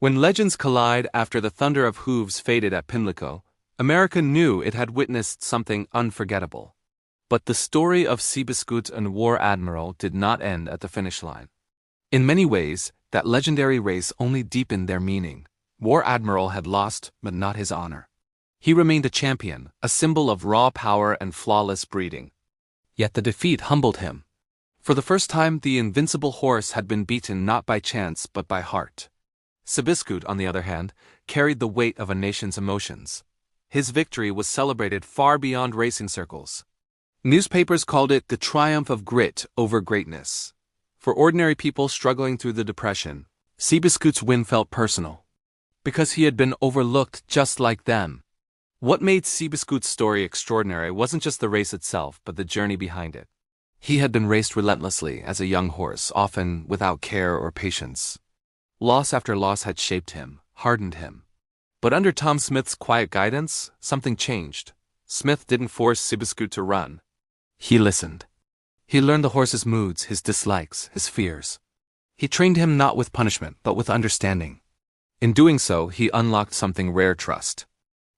When legends collide after the thunder of hooves faded at Pimlico, America knew it had witnessed something unforgettable. But the story of Seabiscuit and War Admiral did not end at the finish line. In many ways, that legendary race only deepened their meaning. War Admiral had lost, but not his honor. He remained a champion, a symbol of raw power and flawless breeding. Yet the defeat humbled him. For the first time, the invincible horse had been beaten not by chance but by heart. Seabiscuit, on the other hand, carried the weight of a nation's emotions. His victory was celebrated far beyond racing circles. Newspapers called it the triumph of grit over greatness. For ordinary people struggling through the Depression, Seabiscuit's win felt personal. Because he had been overlooked just like them. What made Seabiscuit's story extraordinary wasn't just the race itself, but the journey behind it. He had been raced relentlessly as a young horse, often without care or patience. Loss after loss had shaped him, hardened him. But under Tom Smith's quiet guidance, something changed. Smith didn't force Seabiscuit to run. He listened. He learned the horse's moods, his dislikes, his fears. He trained him not with punishment, but with understanding. In doing so, he unlocked something rare: trust.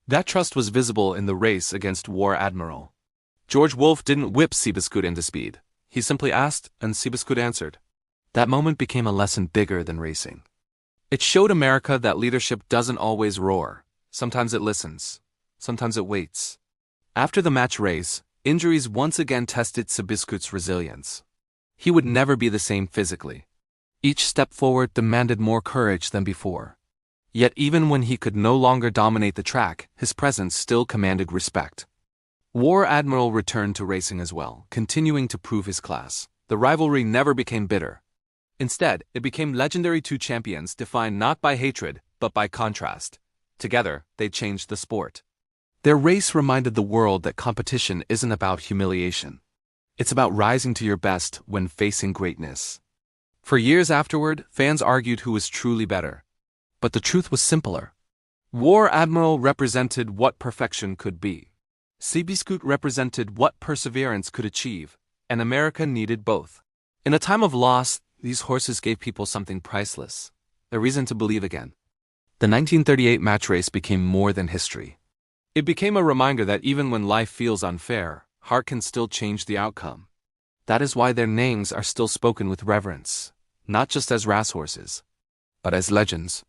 That trust was visible in the race against War Admiral. George Wolfe didn't whip Seabiscuit into speed. He simply asked, and Seabiscuit answered. That moment became a lesson bigger than racing. It showed America that leadership doesn't always roar. Sometimes it listens. Sometimes it waits. After the match race, injuries once again tested Seabiscuit's resilience. He would never be the same physically. Each step forward demanded more courage than before. Yet even when he could no longer dominate the track, his presence still commanded respect. War Admiral returned to racing as well, continuing to prove his class. The rivalry never became bitter. Instead, it became legendary two champions defined not by hatred, but by contrast. Together, they changed the sport. Their race reminded the world that competition isn't about humiliation. It's about rising to your best when facing greatness. For years afterward, fans argued who was truly better. But the truth was simpler. War Admiral represented what perfection could be. Seabiscuit represented what perseverance could achieve, and America needed both. In a time of loss, these horses gave people something priceless, a reason to believe again. The 1938 match race became more than history. It became a reminder that even when life feels unfair, heart can still change the outcome. That is why their names are still spoken with reverence, not just as racehorses, but as legends.